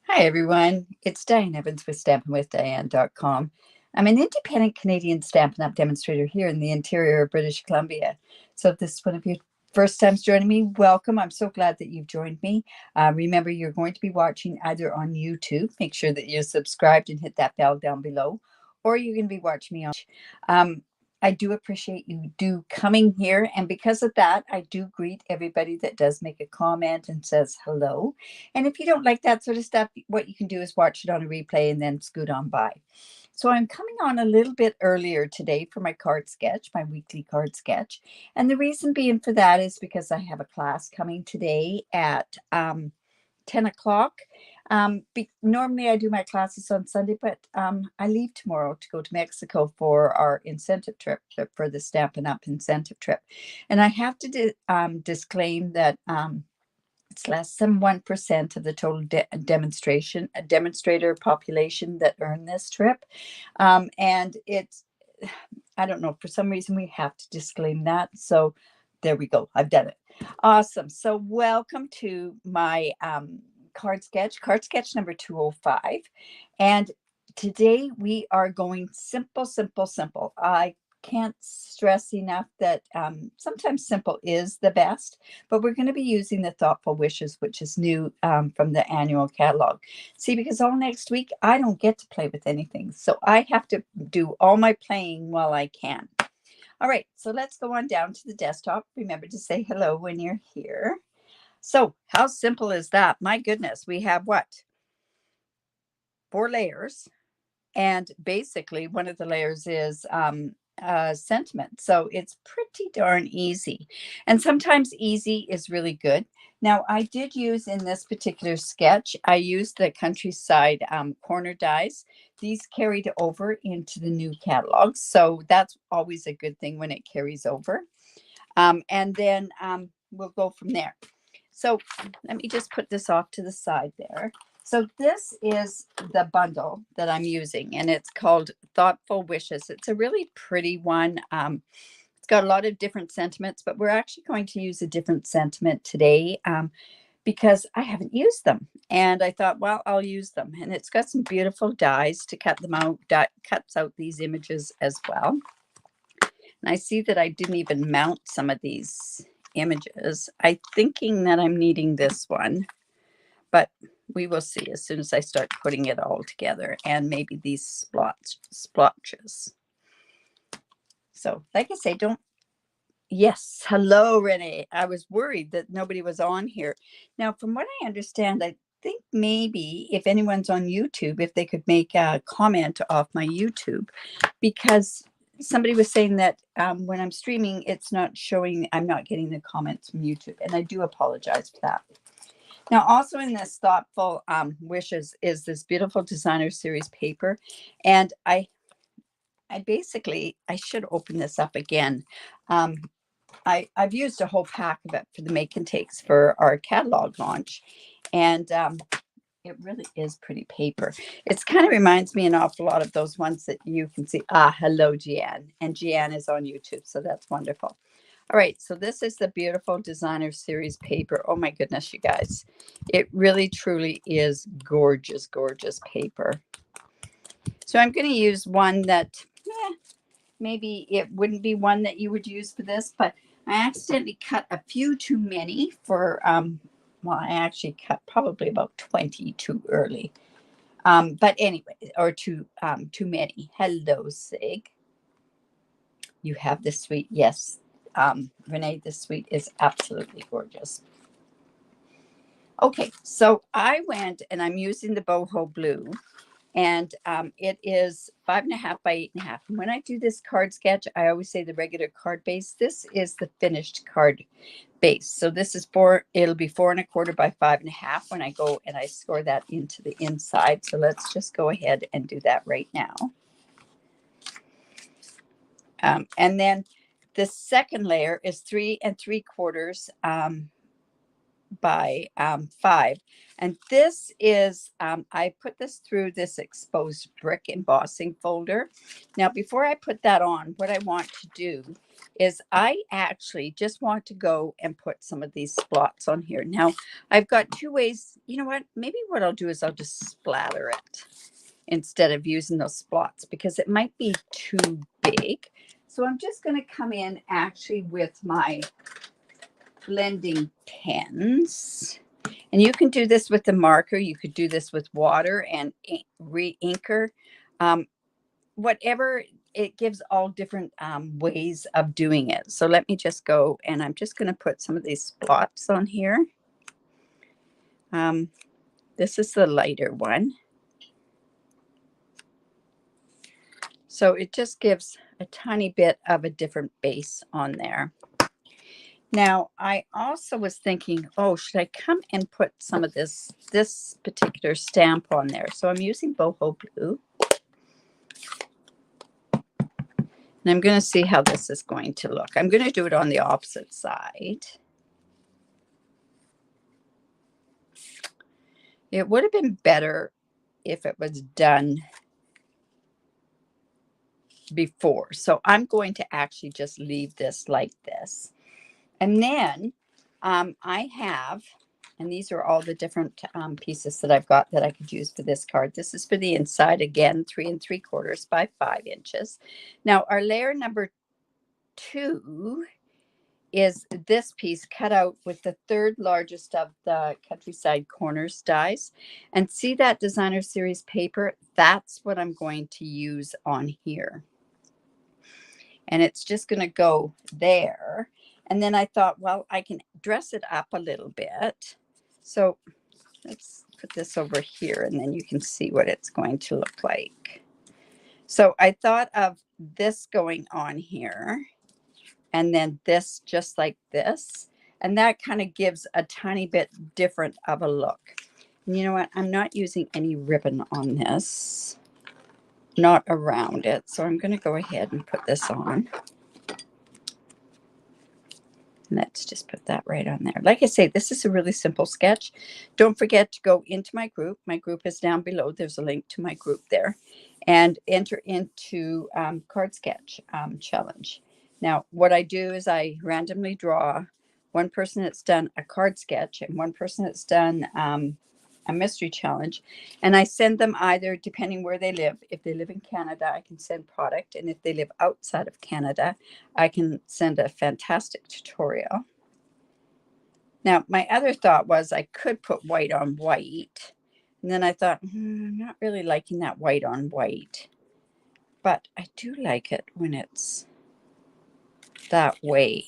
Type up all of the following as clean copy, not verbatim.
Hi, everyone. It's Diane Evans with stampinwithdiane.com. I'm an independent Canadian Stampin' Up demonstrator here in the interior of British Columbia. So if this is one of your first times joining me, welcome. I'm so glad that you've joined me. Remember, you're going to be watching either on YouTube. Make sure that you're subscribed and hit that bell down below. Or you're going to be watching me on I do appreciate you coming here. And because of that, I do greet everybody that does make a comment and says hello. And if you don't like that sort of stuff, what you can do is watch it on a replay and then scoot on by. So I'm coming on a little bit earlier today for my card sketch, my weekly card sketch. And the reason being for that is because I have a class coming today at 10 o'clock. Normally I do my classes on Sunday, but I leave tomorrow to go to Mexico for our incentive trip, for the Stampin' Up incentive trip. And I have to disclaim that it's less than 1% of the total demonstrator population that earn this trip. And it's, I don't know, for some reason we have to disclaim that. So there we go. I've done it. Awesome. So welcome to my card sketch number 205. And today we are going simple, simple, simple. I can't stress enough that sometimes simple is the best, but we're going to be using the thoughtful wishes, which is new from the annual catalog. See, because all next week I don't get to play with anything, so I have to do all my playing while I can. All right, so let's go on down to the desktop. Remember to say hello when you're here. So how simple is that? My goodness, we have what? 4 layers. And basically, one of the layers is sentiment. So it's pretty darn easy. And sometimes easy is really good. Now, I did use in this particular sketch, I used the countryside corner dies. These carried over into the new catalog. So that's always a good thing when it carries over. And then we'll go from there. So let me just put this off to the side there. So this is the bundle that I'm using, and it's called Thoughtful Wishes. It's a really pretty one. It's got a lot of different sentiments, but we're actually going to use a different sentiment today because I haven't used them. And I thought, well, I'll use them. And it's got some beautiful dies to cut them out, cuts out these images as well. And I see that I didn't even mount some of these images. I'm thinking that I'm needing this one, but we will see as soon as I start putting it all together, and maybe these splotches. So like I say, yes, hello, Renee. I was worried that nobody was on here. Now, from what I understand, I think maybe if anyone's on YouTube, if they could make a comment off my YouTube, because somebody was saying that when I'm streaming, it's not showing, I'm not getting the comments from YouTube, and I do apologize for that. Now, also in this thoughtful wishes is this beautiful designer series paper. And I basically, I should open this up again. I've used a whole pack of it for the make and takes for our catalog launch. And it really is pretty paper. It kind of reminds me an awful lot of those ones that you can see. Hello, Jeanne. And Jeanne is on YouTube, so that's wonderful. All right, so this is the beautiful designer series paper. Oh my goodness, you guys. It really, truly is gorgeous, gorgeous paper. So I'm going to use one that maybe it wouldn't be one that you would use for this, but I accidentally cut a few too many for, well, I actually cut probably about 20 too early. But anyway, or too many. Hello, Sig. You have this suite. Yes, Renee, this suite is absolutely gorgeous. Okay, so I went and I'm using the boho blue, and it is 5.5 by 8.5. And when I do this card sketch, I always say the regular card base. This is the finished card base. So this is it'll be 4.25 by 5.5 when I go and I score that into the inside. So let's just go ahead and do that right now. And then the second layer is 3 3/4 by 5. And this is, I put this through this exposed brick embossing folder. Now, before I put that on, what I want to do is I actually just want to go and put some of these splots on here. Now, I've got 2 ways. You know what? Maybe what I'll do is I'll just splatter it instead of using those splots because it might be too big. So I'm just going to come in actually with my blending pens. And you can do this with the marker. You could do this with water and re-inker. Whatever, it gives all different ways of doing it. So let me just go, and I'm just going to put some of these spots on here. This is the lighter one. So it just gives a tiny bit of a different base on there. Now, I also was thinking, oh, should I come and put some of this particular stamp on there? So I'm using boho blue. And I'm going to see how this is going to look. I'm going to do it on the opposite side. It would have been better if it was done before. So I'm going to actually just leave this like this. And then I have, and these are all the different pieces that I've got that I could use for this card. This is for the inside, again, 3 3/4 by 5 inches. Now, our layer number 2 is this piece cut out with the 3rd largest of the Countryside Corners dies. And see that Designer Series paper? That's what I'm going to use on here. And it's just going to go there. And then I thought, well, I can dress it up a little bit. So let's put this over here and then you can see what it's going to look like. So I thought of this going on here and then this just like this. And that kind of gives a tiny bit different of a look. And you know what? I'm not using any ribbon on this, not around it. So I'm going to go ahead and put this on. Let's just put that right on there. Like I say, this is a really simple sketch. Don't forget to go into my group. My group is down below. There's a link to my group there. And enter into Card Sketch Challenge. Now, what I do is I randomly draw one person that's done a card sketch and one person that's done a mystery challenge. And I send them either, depending where they live. If they live in Canada, I can send product. And if they live outside of Canada, I can send a fantastic tutorial. Now, my other thought was I could put white on white. And then I thought, I'm not really liking that white on white. But I do like it when it's that way.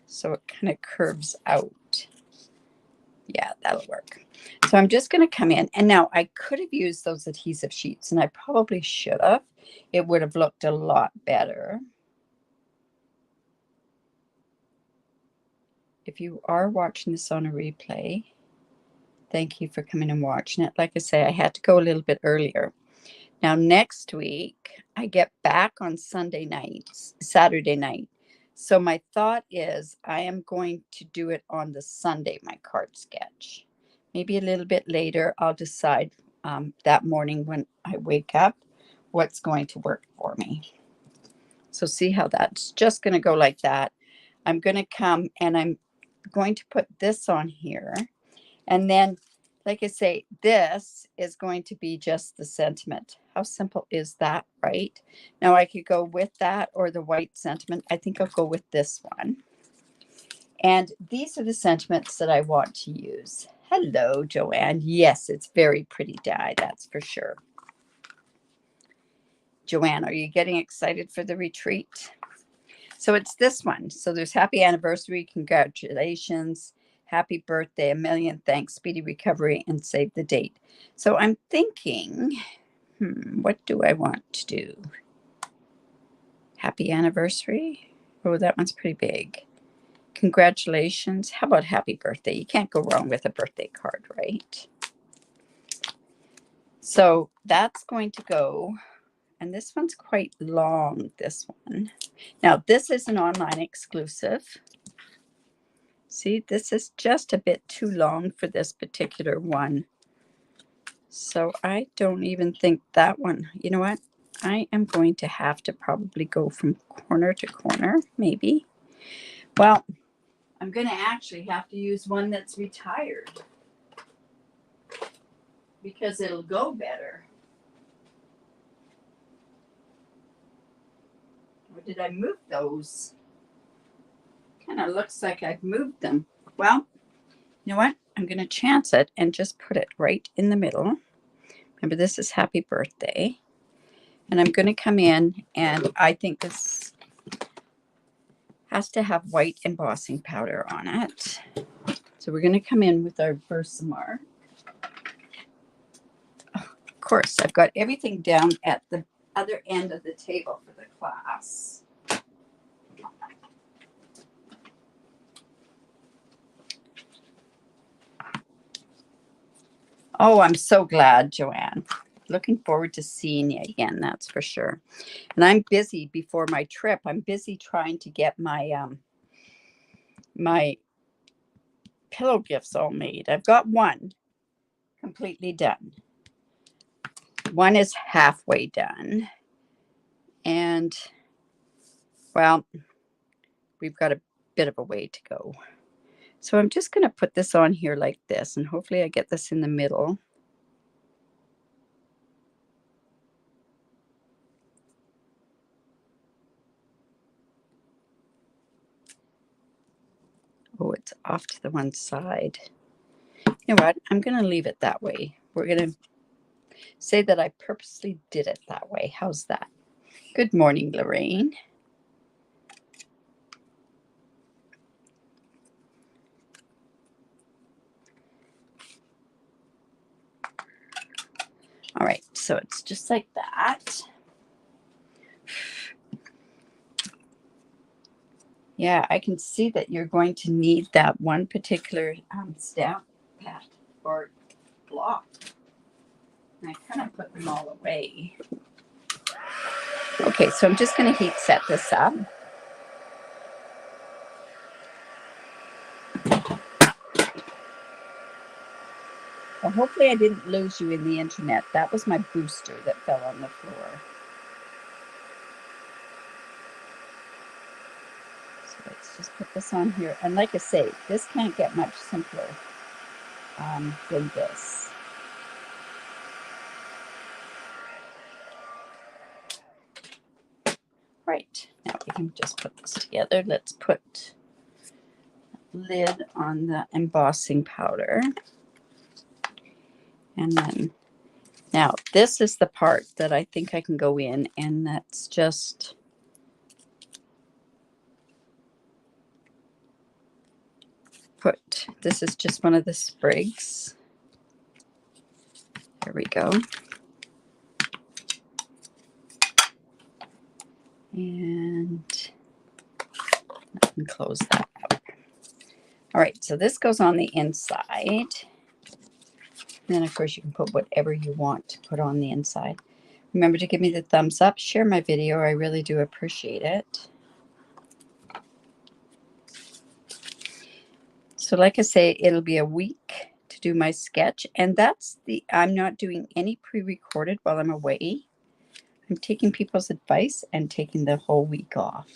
So it kind of curves out. Yeah, that'll work. So I'm just going to come in. And now I could have used those adhesive sheets, and I probably should have. It would have looked a lot better. If you are watching this on a replay, thank you for coming and watching it. Like I say, I had to go a little bit earlier. Now, next week, I get back on Saturday night. So my thought is I am going to do it on the Sunday, my card sketch. Maybe a little bit later, I'll decide that morning when I wake up what's going to work for me. So see how that's just going to go like that. I'm going to come and I'm going to put this on here. And then, like I say, this is going to be just the sentiment. How simple is that, right? Now I could go with that or the white sentiment. I think I'll go with this one. And these are the sentiments that I want to use. Hello, Joanne. Yes, it's very pretty die, that's for sure. Joanne, are you getting excited for the retreat? So it's this one. So there's happy anniversary, congratulations, happy birthday, a million thanks, speedy recovery, and save the date. So I'm thinking, what do I want to do? Happy anniversary? Oh, that one's pretty big. Congratulations. How about happy birthday? You can't go wrong with a birthday card, right? So that's going to go. And this one's quite long, this one. Now, this is an online exclusive. See, this is just a bit too long for this particular one. So I don't even think that one, you know what? I am going to have to probably go from corner to corner, maybe. Well, I'm going to actually have to use one that's retired because it'll go better. Or did I move those? Kind of looks like I've moved them. Well, you know what? I'm going to chance it and just put it right in the middle. Remember, this is Happy Birthday. And I'm going to come in, and I think this has to have white embossing powder on it. So we're going to come in with our Versamark. Oh, of course, I've got everything down at the other end of the table for the class. Oh, I'm so glad, Joanne. Looking forward to seeing you again, that's for sure. And I'm busy before my trip. I'm busy trying to get my my pillow gifts all made. I've got one completely done. One is halfway done. And, well, we've got a bit of a way to go. So I'm just going to put this on here like this, and hopefully I get this in the middle. Oh, it's off to the one side. You know what? I'm going to leave it that way. We're going to say that I purposely did it that way. How's that? Good morning, Lorraine. All right, so it's just like that. Yeah, I can see that you're going to need that one particular stamp pad or block. And I kind of put them all away. Okay, so I'm just going to heat set this up. Well, hopefully I didn't lose you in the internet. That was my booster that fell on the floor. So let's just put this on here. And like I say, this can't get much simpler than this. Right, now we can just put this together. Let's put a lid on the embossing powder. And then, now this is the part that I think I can go in, and that's just this is just one of the sprigs. There we go. And I can close that up. All right, so this goes on the inside. And then, of course, you can put whatever you want to put on the inside. Remember to give me the thumbs up, share my video. I really do appreciate it. So like I say, it'll be a week to do my sketch. And I'm not doing any pre-recorded while I'm away. I'm taking people's advice and taking the whole week off.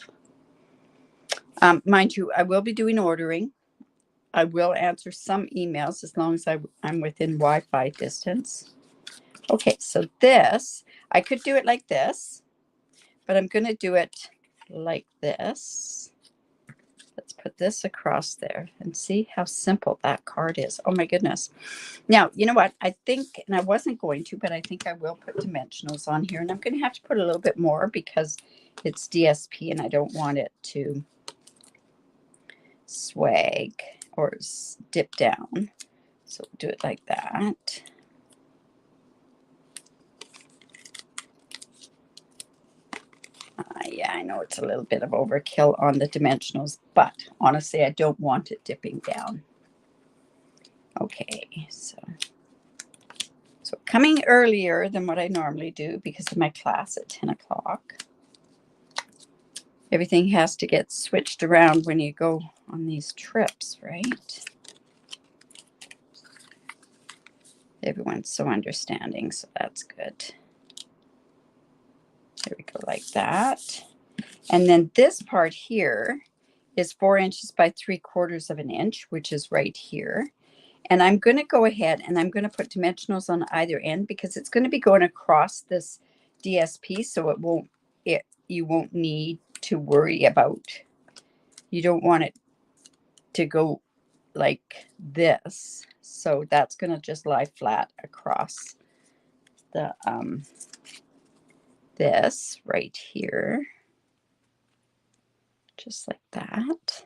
Mind you, I will be doing ordering. I will answer some emails as long as I'm within Wi-Fi distance. Okay, so this, I could do it like this, but I'm going to do it like this. Let's put this across there and see how simple that card is. Oh my goodness. Now, you know what? I think, and I wasn't going to, but I think I will put dimensionals on here. And I'm going to have to put a little bit more because it's DSP and I don't want it to swag or dip down. So we'll do it like that. Yeah, I know it's a little bit of overkill on the dimensionals, but honestly, I don't want it dipping down. Okay, so coming earlier than what I normally do because of my class at 10 o'clock. Everything has to get switched around when you go on these trips, right? Everyone's so understanding, so that's good. There we go, like that. And then this part here is 4 inches by 3/4 of an inch, which is right here. And I'm going to go ahead and I'm going to put dimensionals on either end because it's going to be going across this DSP, so you won't need to worry about, you don't want it to go like this. So that's going to just lie flat across the this right here. Just like that.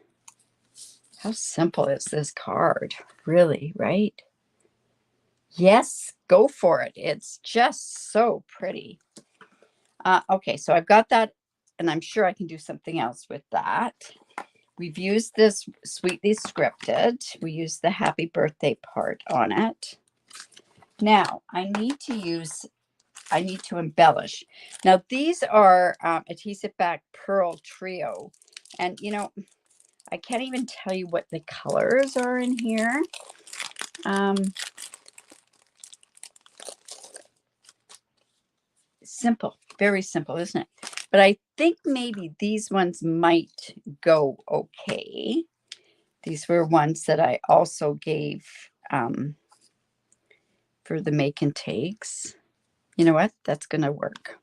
How simple is this card? Really, right? Yes, go for it. It's just so pretty. Okay, so I've got that, and I'm sure I can do something else with that. We've used this Sweetly Scripted. We used the happy birthday part on it. Now, I need to embellish. Now, these are adhesive back pearl trio. And, you know, I can't even tell you what the colors are in here. Simple, very simple, isn't it? But I think maybe these ones might go okay. These were ones that I also gave for the make and takes. You know what? That's going to work.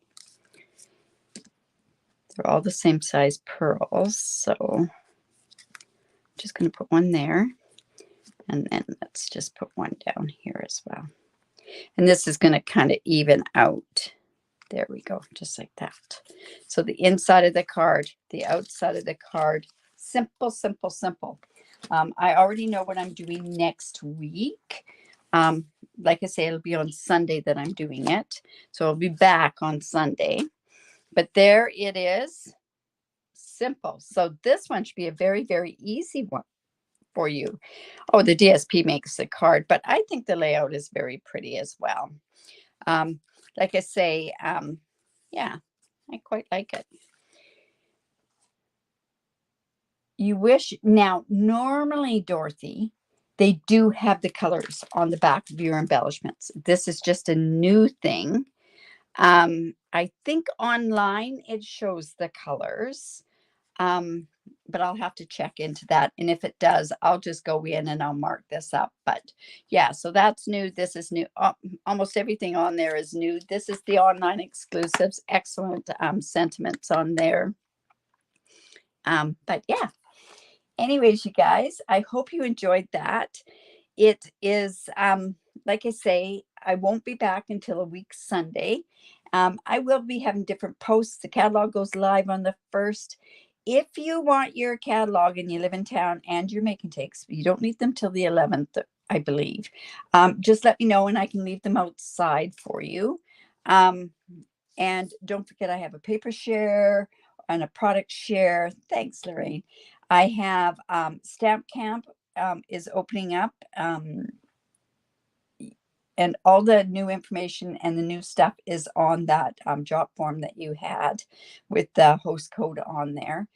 They're all the same size pearls. So I'm just going to put one there. And then let's just put one down here as well. And this is going to kind of even out. There we go, just like that. So the inside of the card, the outside of the card, simple, simple, simple. I already know what I'm doing next week. Like I say, it'll be on Sunday that I'm doing it. So I'll be back on Sunday. But there it is. Simple. So this one should be a very, very easy one for you. Oh, the DSP makes the card, but I think the layout is very pretty as well. Like I say, yeah, I quite like it. You wish, now, normally, Dorothy, they do have the colors on the back of your embellishments. This is just a new thing. I think online it shows the colors, but I'll have to check into that. And if it does, I'll just go in and I'll mark this up. But yeah, so that's new. This is new. Almost everything on there is new. This is the online exclusives. Excellent sentiments on there. But yeah, anyways, you guys, I hope you enjoyed that. It is, like I say, I won't be back until a week Sunday. I will be having different posts. The catalog goes live on the 1st. If you want your catalog and you live in town and you're making takes, you don't need them till the 11th, I believe. Just let me know and I can leave them outside for you. And don't forget, I have a paper share and a product share. Thanks, Lorraine. I have Stamp Camp is opening up. And all the new information and the new stuff is on that drop form that you had with the host code on there.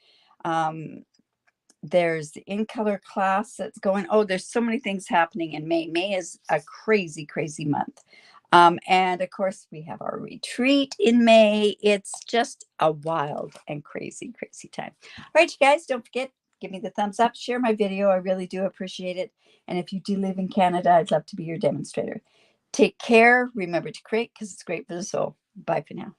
There's the in color class that's going. Oh, there's so many things happening in May. May is a crazy, crazy month. And of course, we have our retreat in May. It's just a wild and crazy, crazy time. All right, you guys, don't forget, give me the thumbs up, share my video. I really do appreciate it. And if you do live in Canada, I'd love to be your demonstrator. Take care. Remember to create because it's great for the soul. Bye for now.